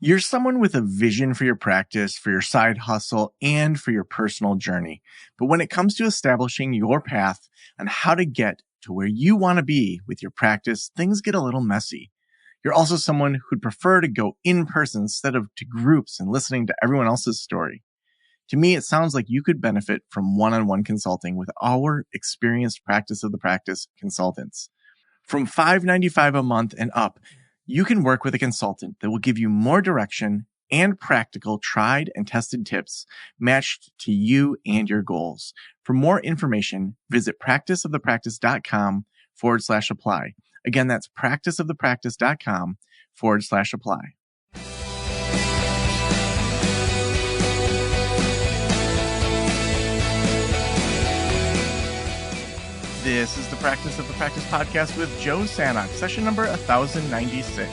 You're someone with a vision for your practice, for your side hustle, and for your personal journey. But when it comes to establishing your path on how to get to where you want to be with your practice, things get a little messy. You're also someone who'd prefer to go in person instead of to groups and listening to everyone else's story. To me, it sounds like you could benefit from one-on-one consulting with our experienced practice of the practice consultants. From $5.95 a month and up, you can work with a consultant that will give you more direction and practical tried and tested tips matched to you and your goals. For more information, visit practiceofthepractice.com/apply. Again, that's practiceofthepractice.com/apply. This is the Practice of the Practice podcast with Joe Sanok, session number 1096.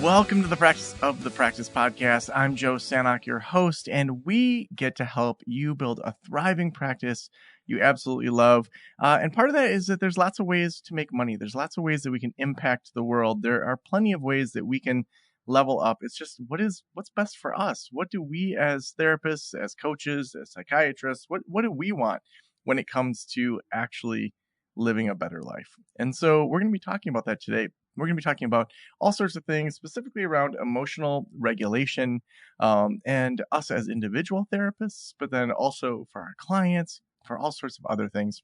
Welcome to the Practice of the Practice podcast. I'm Joe Sanok, your host, and we get to help you build a thriving practice you absolutely love. And part of that is that there's lots of ways to make money. There's lots of ways that we can impact the world. There are plenty of ways that we can level up. It's just what's best for us. What do we as therapists, as coaches, as psychiatrists, what do we want when it comes to actually living a better life? And so we're going to be talking about that today. We're going to be talking about all sorts of things, specifically around emotional regulation, and us as individual therapists, but then also for our clients, for all sorts of other things.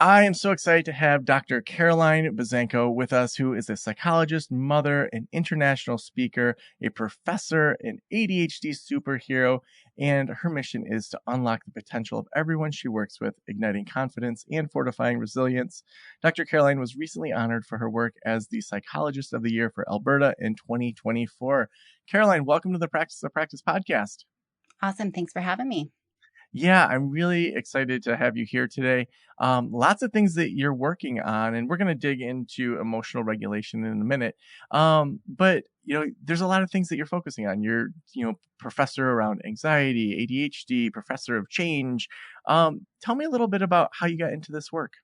I am so excited to have Dr. Caroline Buzanko with us, who is a psychologist, mother, an international speaker, a professor, an ADHD superhero, and her mission is to unlock the potential of everyone she works with, igniting confidence and fortifying resilience. Dr. Caroline was recently honored for her work as the Psychologist of the Year for Alberta in 2024. Caroline, welcome to the Practice of Practice podcast. Awesome. Thanks for having me. Yeah, I'm really excited to have you here today. Lots of things that you're working on, and we're going to dig into emotional regulation in a minute. But there's a lot of things that you're focusing on. You're, professor around anxiety, ADHD, professor of change. Tell me a little bit about how you got into this work.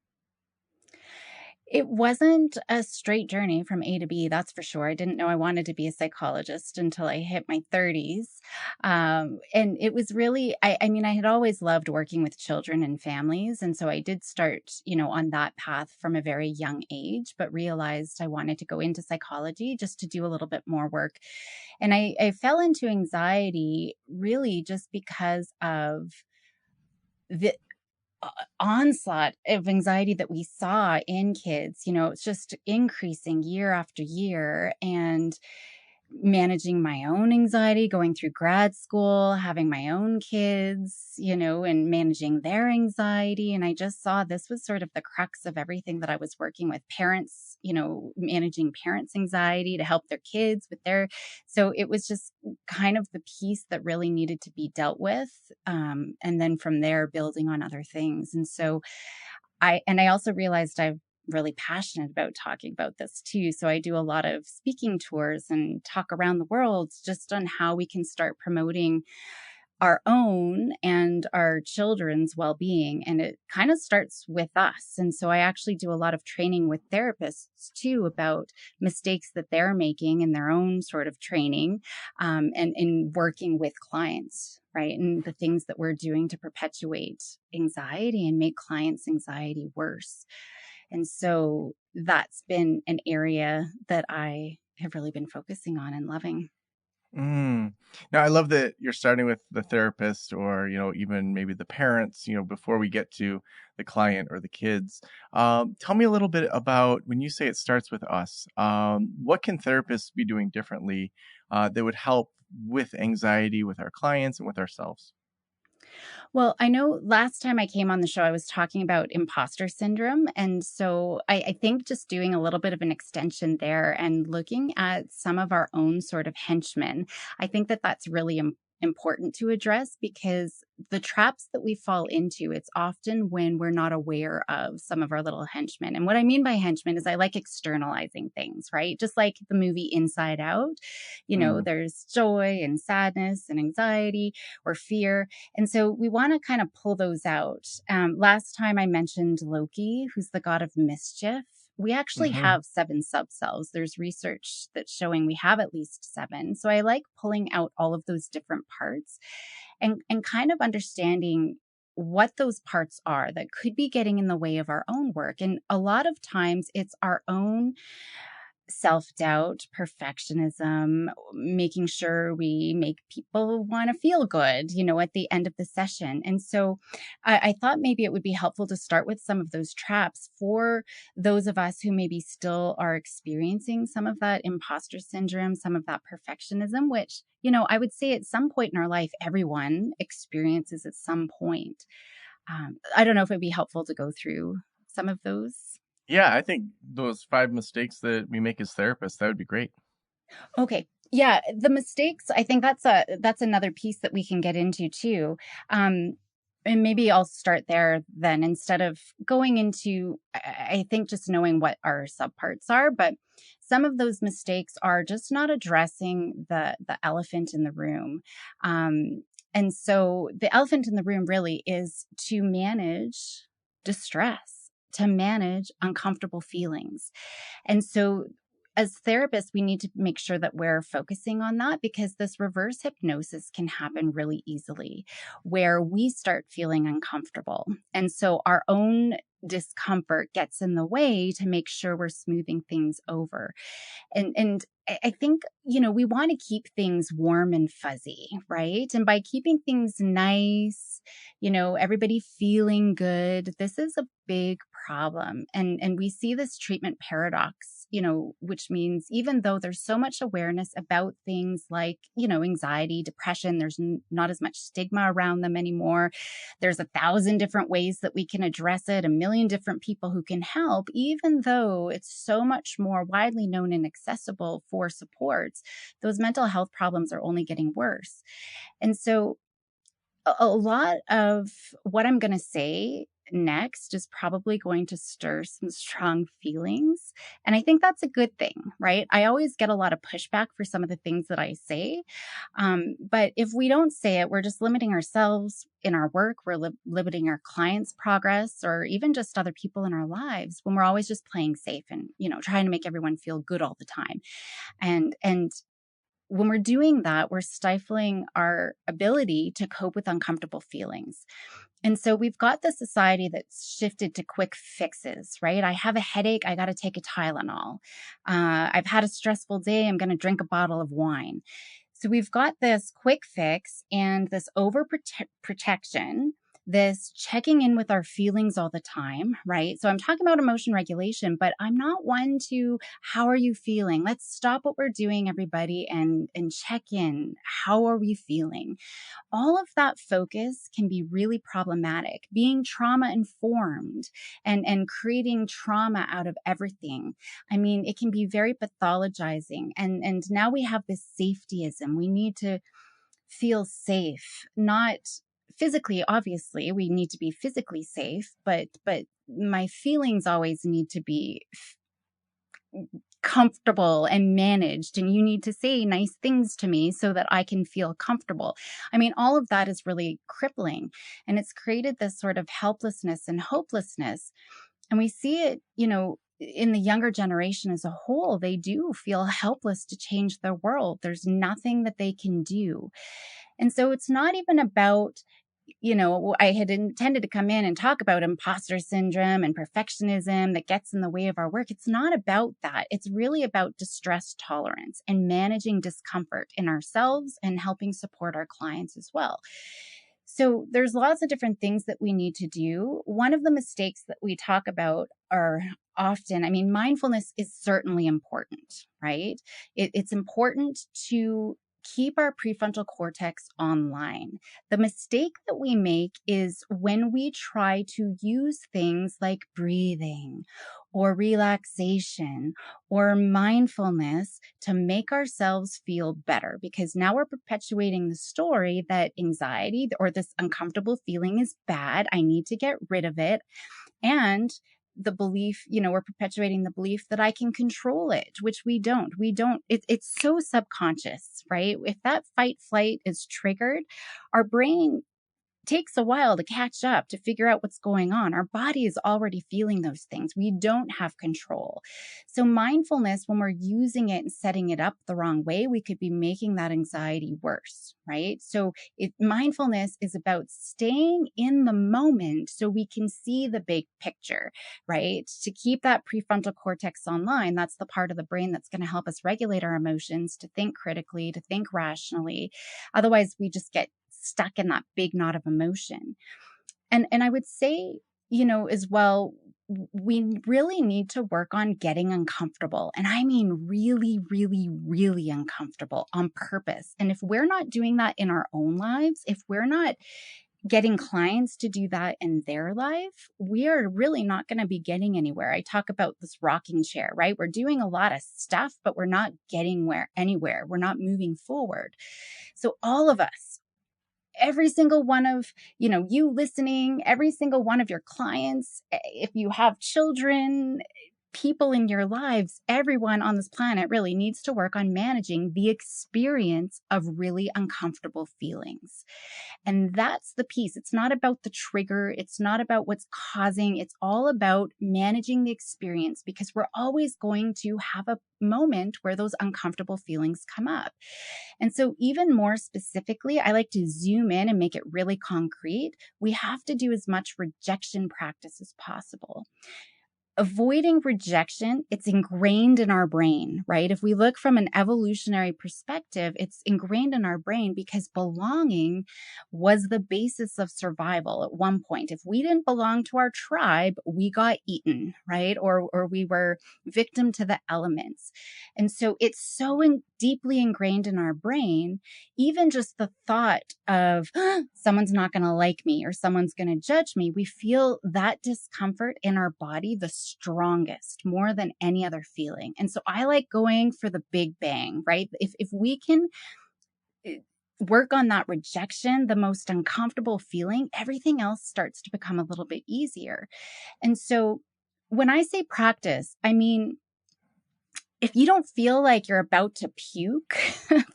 It wasn't a straight journey from A to B, that's for sure. I didn't know I wanted to be a psychologist until I hit my 30s. And it was really, I had always loved working with children and families. And so I did start, on that path from a very young age, but realized I wanted to go into psychology just to do a little bit more work. And I fell into anxiety really just because of the onslaught of anxiety that we saw in kids. It's just increasing year after year, and managing my own anxiety, going through grad school, having my own kids, and managing their anxiety. And I just saw this was sort of the crux of everything that I was working with. Parents, managing parents' anxiety to help their kids with their, so it was just kind of the piece that really needed to be dealt with. And then from there, building on other things. And so I also realized I'm really passionate about talking about this too. So I do a lot of speaking tours and talk around the world just on how we can start promoting our own and our children's well-being. And it kind of starts with us. And so I actually do a lot of training with therapists too about mistakes that they're making in their own sort of training, and in working with clients, right? And the things that we're doing to perpetuate anxiety and make clients' anxiety worse. And so that's been an area that I have really been focusing on and loving. Now, I love that you're starting with the therapist or, even maybe the parents, before we get to the client or the kids. Tell me a little bit about when you say it starts with us, what can therapists be doing differently that would help with anxiety with our clients and with ourselves? Well, I know last time I came on the show, I was talking about imposter syndrome. And so I think just doing a little bit of an extension there and looking at some of our own sort of henchmen, I think that that's really important to address, because the traps that we fall into, it's often when we're not aware of some of our little henchmen. And what I mean by henchmen is I like externalizing things, right? Just like the movie Inside Out, there's joy and sadness and anxiety or fear. And so we want to kind of pull those out. Last time I mentioned Loki, who's the god of mischief. we actually Hmm. have 7 subcells. There's research that's showing we have at least 7. So I like pulling out all of those different parts and kind of understanding what those parts are that could be getting in the way of our own work. And a lot of times it's our own self doubt, perfectionism, making sure we make people want to feel good, at the end of the session. And so I thought maybe it would be helpful to start with some of those traps for those of us who maybe still are experiencing some of that imposter syndrome, some of that perfectionism, which, I would say at some point in our life, everyone experiences at some point. I don't know if it'd be helpful to go through some of those. Yeah, I think those 5 mistakes that we make as therapists, that would be great. Okay. Yeah, the mistakes, I think that's another piece that we can get into too. And maybe I'll start there then instead of going into I think just knowing what our subparts are, but some of those mistakes are just not addressing the elephant in the room. And so the elephant in the room really is to manage distress, to manage uncomfortable feelings. And so as therapists, we need to make sure that we're focusing on that because this reverse hypnosis can happen really easily where we start feeling uncomfortable. And so our own discomfort gets in the way to make sure we're smoothing things over. And I think, we want to keep things warm and fuzzy, right? And by keeping things nice, everybody feeling good, this is a big problem. And we see this treatment paradox, which means even though there's so much awareness about things like, anxiety, depression, there's not as much stigma around them anymore. There's 1,000 different ways that we can address it, a million different people who can help, even though it's so much more widely known and accessible for supports, those mental health problems are only getting worse. And so a lot of what I'm going to say next is probably going to stir some strong feelings. And I think that's a good thing, right? I always get a lot of pushback for some of the things that I say. But if we don't say it, we're just limiting ourselves in our work. We're limiting our clients' progress or even just other people in our lives when we're always just playing safe and, trying to make everyone feel good all the time. And when we're doing that, we're stifling our ability to cope with uncomfortable feelings. And so we've got the society that's shifted to quick fixes, right? I have a headache, I got to take a Tylenol. I've had a stressful day, I'm going to drink a bottle of wine. So we've got this quick fix and this overprotection, this checking in with our feelings all the time, right? So I'm talking about emotion regulation, but I'm not one to, how are you feeling? Let's stop what we're doing, everybody, and check in. How are we feeling? All of that focus can be really problematic. Being trauma informed and creating trauma out of everything. I mean, it can be very pathologizing. And now we have this safetyism. We need to feel safe, not physically, obviously, we need to be physically safe, but my feelings always need to be comfortable and managed, and you need to say nice things to me so that I can feel comfortable. I mean, all of that is really crippling, and it's created this sort of helplessness and hopelessness. And we see it, in the younger generation as a whole. They do feel helpless to change their world. There's nothing that they can do. And so it's not even about, I had intended to come in and talk about imposter syndrome and perfectionism that gets in the way of our work. It's not about that. It's really about distress tolerance and managing discomfort in ourselves and helping support our clients as well. So there's lots of different things that we need to do. One of the mistakes that we talk about are often, I mean, mindfulness is certainly important, right? It's important to keep our prefrontal cortex online. The mistake that we make is when we try to use things like breathing or relaxation or mindfulness to make ourselves feel better, because now we're perpetuating the story that anxiety or this uncomfortable feeling is bad. I need to get rid of it. And the belief, we're perpetuating the belief that I can control it, which we don't. It's so subconscious, right? If that fight flight is triggered, our brain takes a while to catch up, to figure out what's going on. Our body is already feeling those things. We don't have control. So mindfulness, when we're using it and setting it up the wrong way, we could be making that anxiety worse, right? So mindfulness is about staying in the moment so we can see the big picture, right? To keep that prefrontal cortex online, that's the part of the brain that's going to help us regulate our emotions, to think critically, to think rationally. Otherwise, we just get stuck in that big knot of emotion. And I would say, as well, we really need to work on getting uncomfortable. And I mean really, really, really uncomfortable on purpose. And if we're not doing that in our own lives, if we're not getting clients to do that in their life, we are really not going to be getting anywhere. I talk about this rocking chair, right? We're doing a lot of stuff, but we're not getting anywhere. We're not moving forward. So all of us, every single one of, you listening, every single one of your clients, if you have children, people in your lives, everyone on this planet really needs to work on managing the experience of really uncomfortable feelings. And that's the piece. It's not about the trigger. It's not about what's causing. It's all about managing the experience, because we're always going to have a moment where those uncomfortable feelings come up. And so even more specifically, I like to zoom in and make it really concrete. We have to do as much rejection practice as possible. Avoiding rejection, it's ingrained in our brain, right? If we look from an evolutionary perspective, it's ingrained in our brain because belonging was the basis of survival at one point. If we didn't belong to our tribe, we got eaten, right? Or we were victim to the elements. And so it's so deeply ingrained in our brain, even just the thought of someone's not going to like me or someone's going to judge me, we feel that discomfort in our body the strongest, more than any other feeling. And so I like going for the big bang, right? If we can work on that rejection, the most uncomfortable feeling, everything else starts to become a little bit easier. And so when I say practice, I mean, if you don't feel like you're about to puke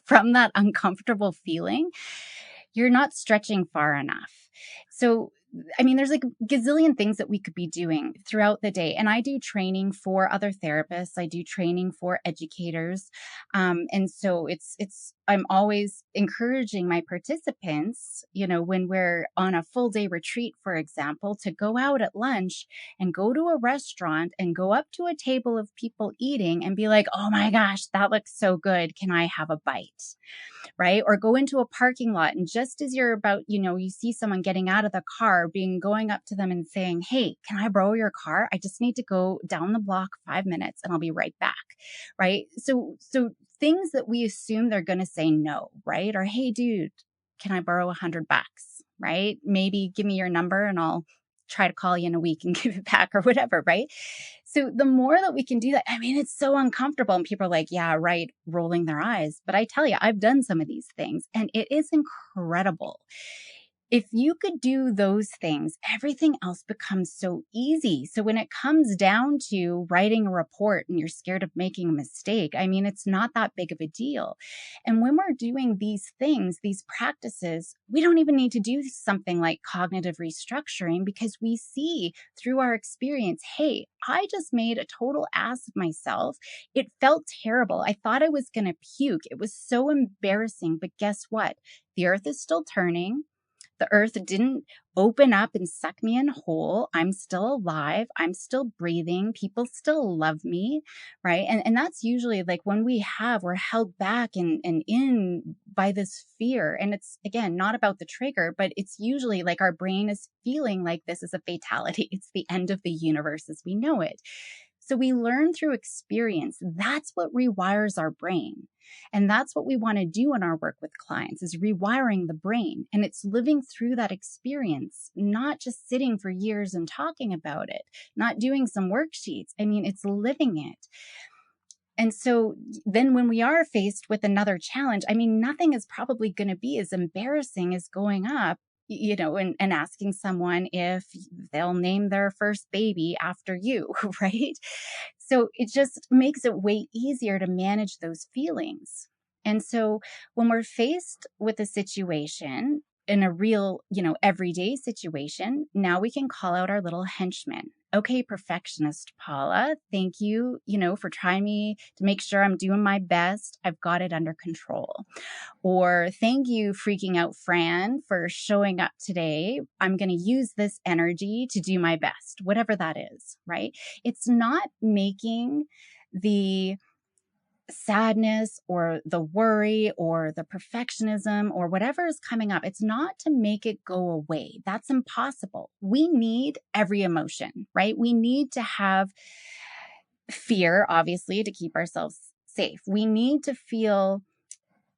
from that uncomfortable feeling, you're not stretching far enough. So, I mean, there's like a gazillion things that we could be doing throughout the day. And I do training for other therapists. I do training for educators. And so I'm always encouraging my participants, when we're on a full day retreat, for example, to go out at lunch and go to a restaurant and go up to a table of people eating and be like, oh my gosh, that looks so good. Can I have a bite? Right? Or go into a parking lot, and just as you're about, you see someone getting out of the car, going up to them and saying, hey, can I borrow your car? I just need to go down the block 5 minutes and I'll be right back. Right? So things that we assume they're going to say no, right? Or, hey, dude, can I borrow $100? Right? Maybe give me your number and I'll try to call you in a week and give it back or whatever, right? So the more that we can do that, I mean, it's so uncomfortable and people are like, yeah, right, rolling their eyes. But I tell you, I've done some of these things and it is incredible. If you could do those things, everything else becomes so easy. So when it comes down to writing a report and you're scared of making a mistake, I mean, it's not that big of a deal. And when we're doing these things, these practices, we don't even need to do something like cognitive restructuring, because we see through our experience, hey, I just made a total ass of myself. It felt terrible. I thought I was going to puke. It was so embarrassing. But guess what? The earth is still turning. The earth didn't open up and suck me in whole. I'm still alive. I'm still breathing. People still love me, right? And that's usually like when we're held back and in by this fear. And it's, again, not about the trigger, but it's usually like our brain is feeling like this is a fatality. It's the end of the universe as we know it. So we learn through experience. That's what rewires our brain. And that's what we want to do in our work with clients, is rewiring the brain. And it's living through that experience, not just sitting for years and talking about it, not doing some worksheets. I mean, it's living it. And so then when we are faced with another challenge, I mean, nothing is probably going to be as embarrassing as going up, and asking someone if they'll name their first baby after you, right? So it just makes it way easier to manage those feelings. And so when we're faced with a situation, in a real, everyday situation, now we can call out our little henchman. Okay, perfectionist Paula, thank you, for trying me to make sure I'm doing my best. I've got it under control. Or thank you, freaking out Fran, for showing up today. I'm going to use this energy to do my best, whatever that is, right? It's not making the sadness or the worry or the perfectionism or whatever is coming up. It's not to make it go away. That's impossible. We need every emotion, right? We need to have fear, obviously, to keep ourselves safe. We need to feel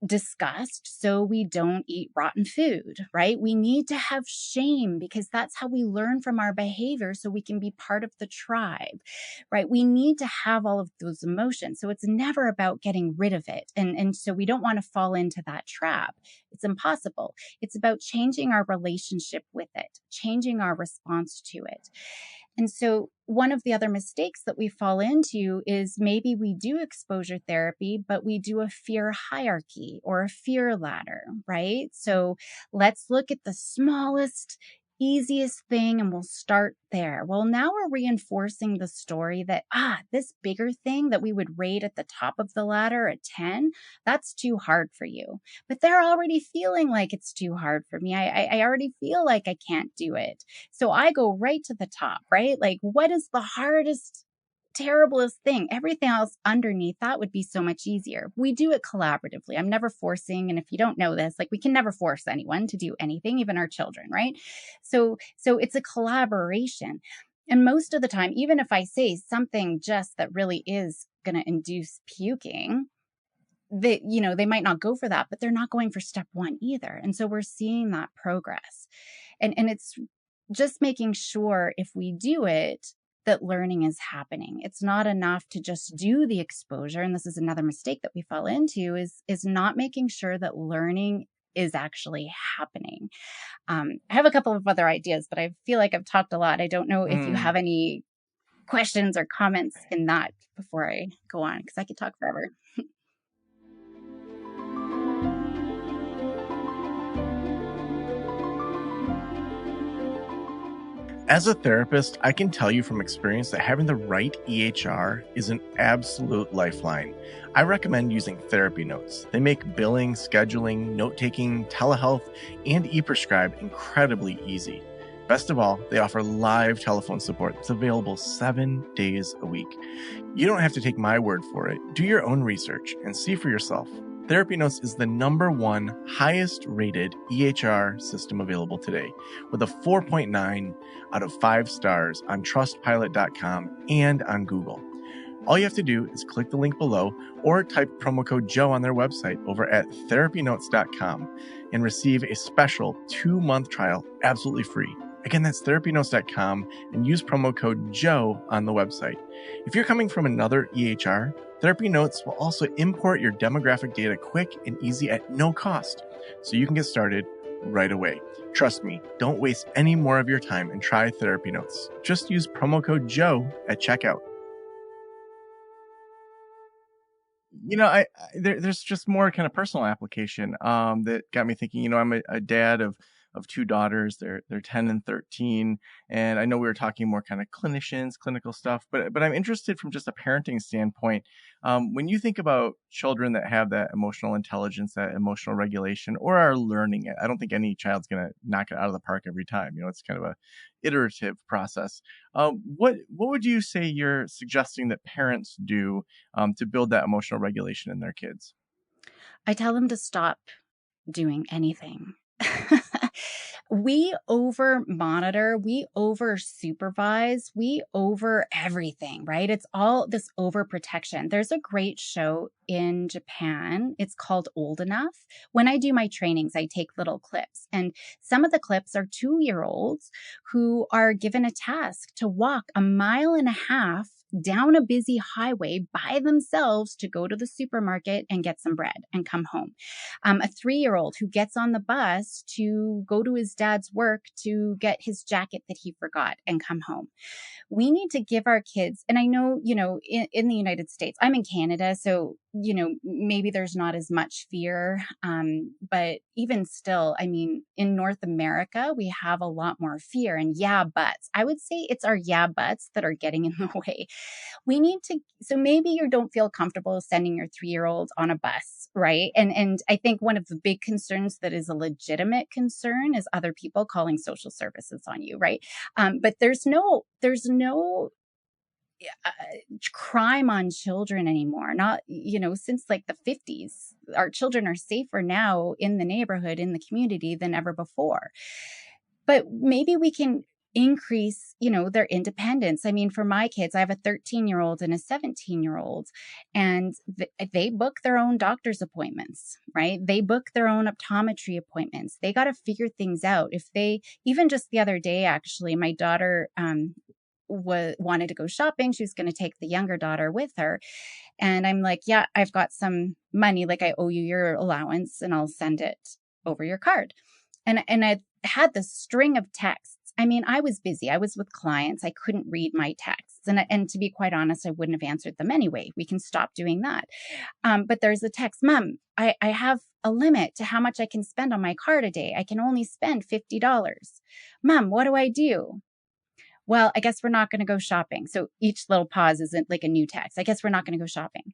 disgust so we don't eat rotten food, right? We need to have shame because that's how we learn from our behavior so we can be part of the tribe, right? We need to have all of those emotions. So it's never about getting rid of it. And so we don't want to fall into that trap. It's impossible. It's about changing our relationship with it, changing our response to it. And so one of the other mistakes that we fall into is maybe we do exposure therapy, but we do a fear hierarchy or a fear ladder, right? So let's look at the smallest, easiest thing and we'll start there. Well, now we're reinforcing the story that, this bigger thing that we would rate at the top of the ladder at 10, that's too hard for you. But they're already feeling like it's too hard for me. I already feel like I can't do it. So I go right to the top, right? Like, what is the hardest, terriblest thing? Everything else underneath that would be so much easier. We do it collaboratively. I'm never forcing. And if you don't know this, like, we can never force anyone to do anything, even our children, right? So it's a collaboration. And most of the time, even if I say something just that really is going to induce puking, they might not go for that, but they're not going for step one either. And so we're seeing that progress. And it's just making sure if we do it, that learning is happening. It's not enough to just do the exposure. And this is another mistake that we fall into is not making sure that learning is actually happening. I have a couple of other ideas, but I feel like I've talked a lot. I don't know if you have any questions or comments in that before I go on, because I could talk forever. As a therapist, I can tell you from experience that having the right EHR is an absolute lifeline. I recommend using therapy notes. They make billing, scheduling, note-taking, telehealth, and e-prescribe incredibly easy. Best of all, they offer live telephone support that's available 7 days a week. You don't have to take my word for it. Do your own research and see for yourself. Therapy Notes is the #1 highest rated EHR system available today, with a 4.9 out of 5 stars on trustpilot.com and on Google. All you have to do is click the link below or type promo code Joe on their website over at therapynotes.com and receive a special 2-month trial absolutely free. Again, that's therapynotes.com and use promo code Joe on the website. If you're coming from another EHR, Therapy Notes will also import your demographic data quick and easy at no cost, so you can get started right away. Trust me, don't waste any more of your time and try Therapy Notes. Just use promo code Joe at checkout. There's just more kind of personal application that got me thinking. I'm a dad of 2 daughters. They're 10 and 13, and I know we were talking more kind of clinical stuff, but I'm interested from just a parenting standpoint. When you think about children that have that emotional intelligence, that emotional regulation, or are learning it, I don't think any child's going to knock it out of the park every time. It's kind of a iterative process. What would you say you're suggesting that parents do to build that emotional regulation in their kids? I tell them to stop doing anything. We over monitor, we over supervise, we over everything, right? It's all this over protection. There's a great show in Japan. It's called Old Enough. When I do my trainings, I take little clips, and some of the clips are 2-year-olds who are given a task to walk 1.5 miles down a busy highway by themselves to go to the supermarket and get some bread and come home. A 3-year-old who gets on the bus to go to his dad's work to get his jacket that he forgot and come home. we need to give our kids, and I know, in the United States, I'm in Canada, so, maybe there's not as much fear. But even still, I mean, in North America, we have a lot more fear and yeah, buts. I would say it's our yeah, buts that are getting in the way. We need to, so maybe you don't feel comfortable sending your 3-year-old on a bus, right? And I think one of the big concerns that is a legitimate concern is other people calling social services on you, right? But there's no uh, crime on children anymore. Not, since like the 50s. Our children are safer now in the neighborhood, in the community than ever before. But maybe we can increase, their independence. I mean, for my kids, I have a 13-year-old and a 17-year-old, and they book their own doctor's appointments, right? They book their own optometry appointments. They got to figure things out. If they, even just the other day, actually, my daughter, wanted to go shopping. She was going to take the younger daughter with her. And I'm like, yeah, I've got some money. Like, I owe you your allowance and I'll send it over your card. And I had this string of texts. I mean, I was busy. I was with clients. I couldn't read my texts. And to be quite honest, I wouldn't have answered them anyway. We can stop doing that. But there's a text, Mom, I have a limit to how much I can spend on my card a day. I can only spend $50. Mom, what do I do? Well, I guess we're not going to go shopping. So each little pause isn't like a new text. I guess we're not going to go shopping.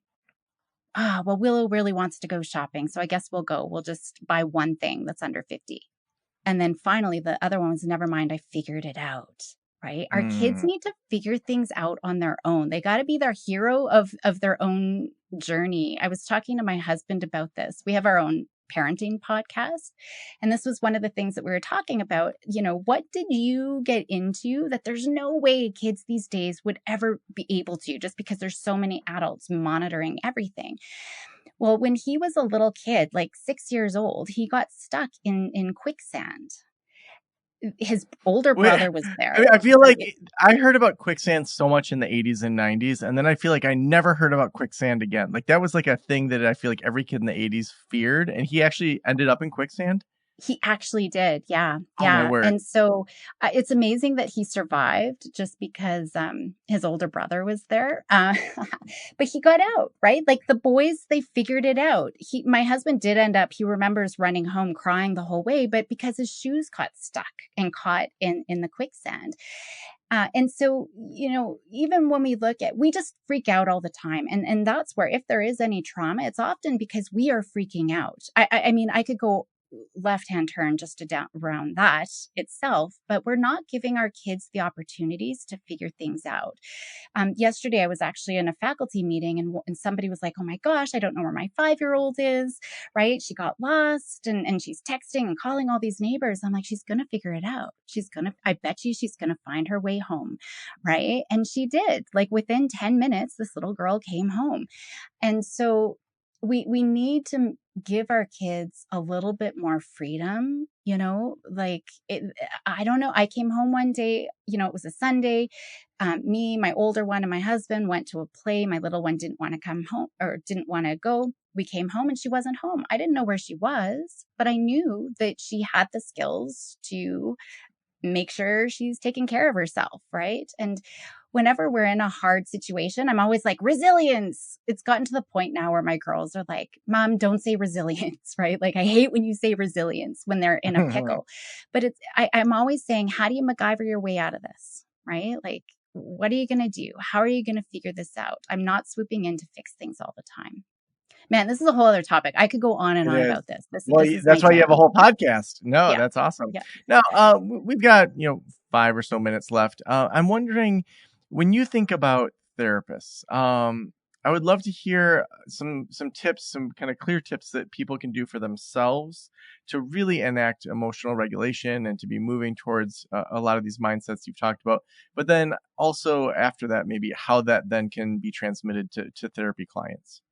Well, Willow really wants to go shopping. So I guess we'll go. We'll just buy one thing that's under 50. And then finally, the other one was, never mind, I figured it out, right? Our kids need to figure things out on their own. They got to be their hero of their own journey. I was talking to my husband about this. We have our own parenting podcast. And this was one of the things that we were talking about. What did you get into that there's no way kids these days would ever be able to, just because there's so many adults monitoring everything? Well, when he was a little kid, like 6 years old, he got stuck in quicksand. His older Wait, brother was I mean, there. I feel like I heard about quicksand so much in the 80s and 90s, and then I feel like I never heard about quicksand again. Like, that was like a thing that I feel like every kid in the 80s feared, and he actually ended up in quicksand. He actually did. Yeah. Oh my Yeah. word. And so it's amazing that he survived just because his older brother was there. But he got out, right? Like, the boys, they figured it out. My husband did end up, he remembers running home crying the whole way, but because his shoes got stuck and caught in the quicksand. And so, even when we just freak out all the time. And that's where, if there is any trauma, it's often because we are freaking out. I mean, I could go left-hand turn just to down around that itself, but we're not giving our kids the opportunities to figure things out. Yesterday, I was actually in a faculty meeting, and somebody was like, oh my gosh, I don't know where my 5-year-old is, right? She got lost, and she's texting and calling all these neighbors. I'm like, she's going to figure it out. I bet you she's going to find her way home, right? And she did. Like, within 10 minutes, this little girl came home. And so we need to give our kids a little bit more freedom, like I don't know. I came home one day, it was a Sunday. Me, my older one, and my husband went to a play. My little one didn't want to come home, or didn't want to go. We came home and she wasn't home. I didn't know where she was, but I knew that she had the skills to make sure she's taking care of herself, right? And whenever we're in a hard situation, I'm always like, resilience. It's gotten to the point now where my girls are like, Mom, don't say resilience, right? Like, I hate when you say resilience when they're in a pickle. But I'm always saying, how do you MacGyver your way out of this, right? Like, what are you going to do? How are you going to figure this out? I'm not swooping in to fix things all the time. Man, this is a whole other topic. I could go on and on about this. This is That's my why you have a jam. whole podcast. No, Yeah. that's awesome. Yeah. Now, we've got 5 or so minutes left. I'm wondering, when you think about therapists, I would love to hear some tips, some kind of clear tips that people can do for themselves to really enact emotional regulation and to be moving towards a lot of these mindsets you've talked about. But then also after that, maybe how that then can be transmitted to therapy clients.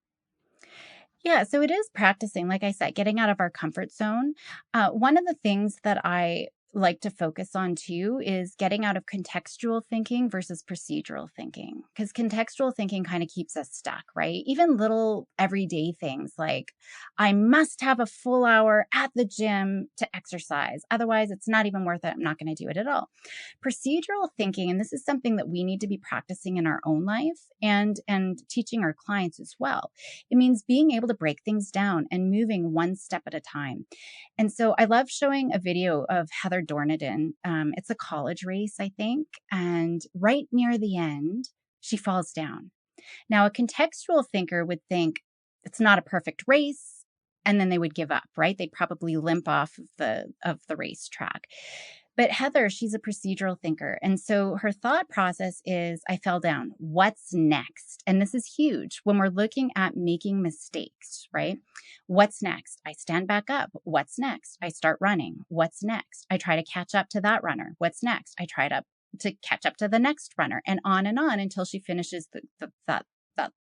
Yeah, so it is practicing, like I said, getting out of our comfort zone. One of the things that I like to focus on too is getting out of contextual thinking versus procedural thinking, because contextual thinking kind of keeps us stuck, right? Even little everyday things like I must have a full hour at the gym to exercise, otherwise it's not even worth it, I'm not going to do it at all. Procedural thinking, and this is something that we need to be practicing in our own life and teaching our clients as well. It means being able to break things down and moving one step at a time. And so I love showing a video of Heather Dornadin. It's a college race, I think. And right near the end, she falls down. Now, a contextual thinker would think it's not a perfect race, and then they would give up, right? They'd probably limp off of the racetrack. But Heather, she's a procedural thinker. And so her thought process is, I fell down. What's next? And this is huge when we're looking at making mistakes, right? What's next? I stand back up. What's next? I start running. What's next? I try to catch up to that runner. What's next? I try to catch up to the next runner, and on until she finishes that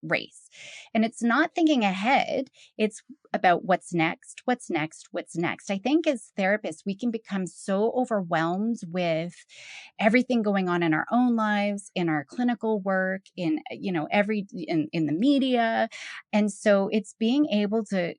race. And it's not thinking ahead. It's about what's next, what's next, what's next. I think as therapists, we can become so overwhelmed with everything going on in our own lives, in our clinical work, in the media. And so it's being able to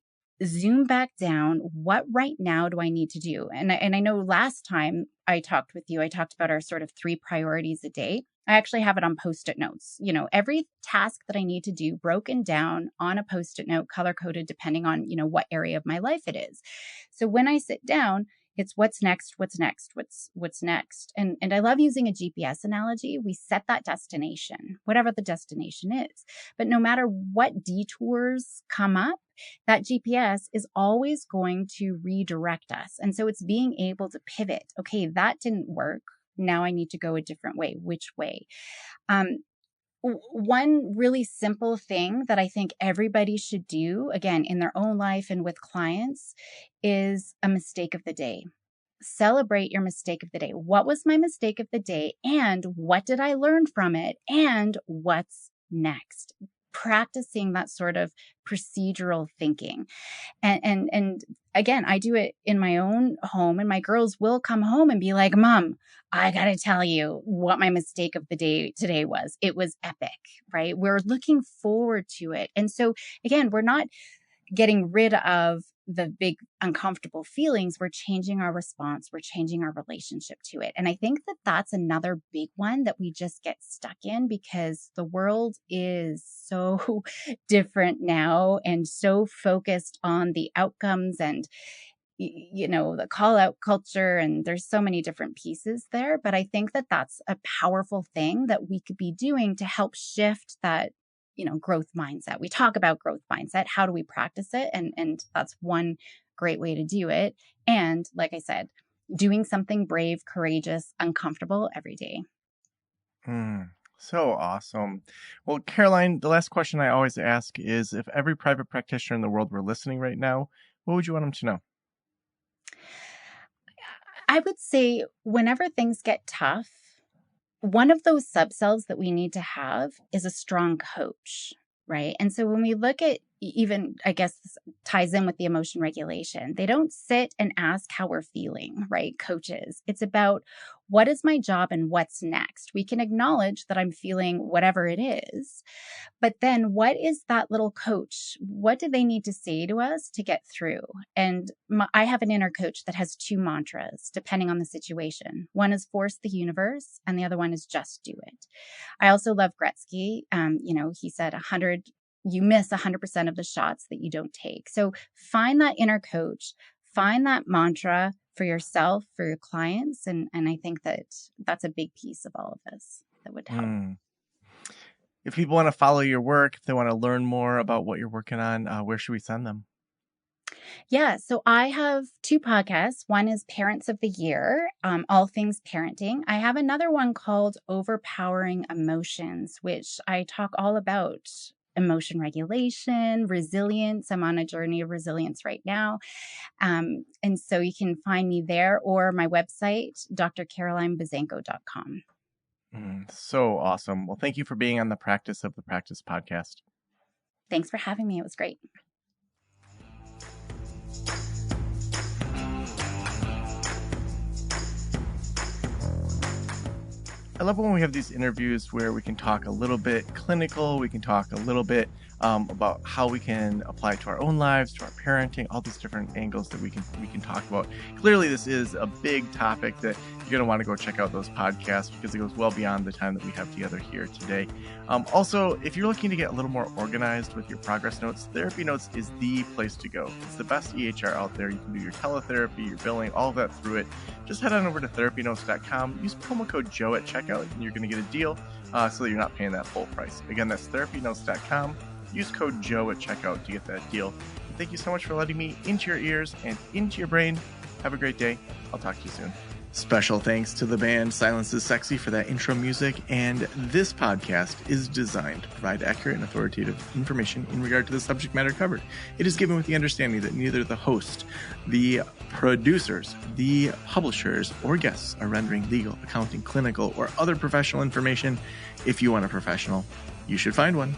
zoom back down. What right now do I need to do? And I know last time I talked with you, I talked about our sort of 3 priorities a day. I actually have it on Post-it notes. Every task that I need to do broken down on a Post-it note, color-coded, depending on, what area of my life it is. So when I sit down, it's what's next, what's next, what's next. And I love using a GPS analogy. We set that destination, whatever the destination is. But no matter what detours come up, that GPS is always going to redirect us. And so it's being able to pivot. Okay, that didn't work. Now I need to go a different way. Which way? One really simple thing that I think everybody should do, again, in their own life and with clients, is a mistake of the day. Celebrate your mistake of the day. What was my mistake of the day? And what did I learn from it? And what's next? Practicing that sort of procedural thinking. And again, I do it in my own home, and my girls will come home and be like, Mom, I got to tell you what my mistake of the day today was. It was epic, right? We're looking forward to it. And so again, we're not getting rid of the big uncomfortable feelings. We're changing our response. We're changing our relationship to it. And I think that that's another big one that we just get stuck in, because the world is so different now and so focused on the outcomes and the call out culture. And there's so many different pieces there. But I think that that's a powerful thing that we could be doing to help shift that growth mindset. We talk about growth mindset. How do we practice it? And that's one great way to do it. And like I said, doing something brave, courageous, uncomfortable every day. So awesome. Well, Caroline, the last question I always ask is, if every private practitioner in the world were listening right now, what would you want them to know? I would say whenever things get tough, one of those subcells that we need to have is a strong coach, right? And so when we look at, even, I guess this ties in with the emotion regulation, they don't sit and ask how we're feeling, right? Coaches. It's about what is my job and what's next. We can acknowledge that I'm feeling whatever it is, but then what is that little coach? What do they need to say to us to get through? And I have an inner coach that has 2 mantras, depending on the situation. One is force the universe, and the other one is just do it. I also love Gretzky. He said you miss 100% of the shots that you don't take. So find that inner coach, find that mantra for yourself, for your clients. And I think that that's a big piece of all of this that would help. If people want to follow your work, if they want to learn more about what you're working on, where should we send them? Yeah, so I have 2 podcasts. One is Parents of the Year, all things parenting. I have another one called Overpowering Emotions, which I talk all about emotion regulation, resilience. I'm on a journey of resilience right now. And so you can find me there, or my website, drcarolinebuzanko.com. So awesome. Well, thank you for being on the Practice of the Practice podcast. Thanks for having me. It was great. I love when we have these interviews where we can talk a little bit clinical, we can talk a little bit about how we can apply it to our own lives, to our parenting, all these different angles that we can talk about. Clearly, this is a big topic that you're going to want to go check out those podcasts because it goes well beyond the time that we have together here today. Also, if you're looking to get a little more organized with your progress notes, Therapy Notes is the place to go. It's the best EHR out there. You can do your teletherapy, your billing, all of that through it. Just head on over to therapynotes.com, use promo code Joe at checkout, and you're going to get a deal so that you're not paying that full price. Again, that's therapynotes.com. Use code Joe at checkout to get that deal. And thank you so much for letting me into your ears and into your brain. Have a great day. I'll talk to you soon. Special thanks to the band Silence is Sexy for that intro music, and this podcast is designed to provide accurate and authoritative information in regard to the subject matter covered. It is given with the understanding that neither the host, the producers, the publishers, or guests are rendering legal, accounting, clinical, or other professional information. If you want a professional, you should find one.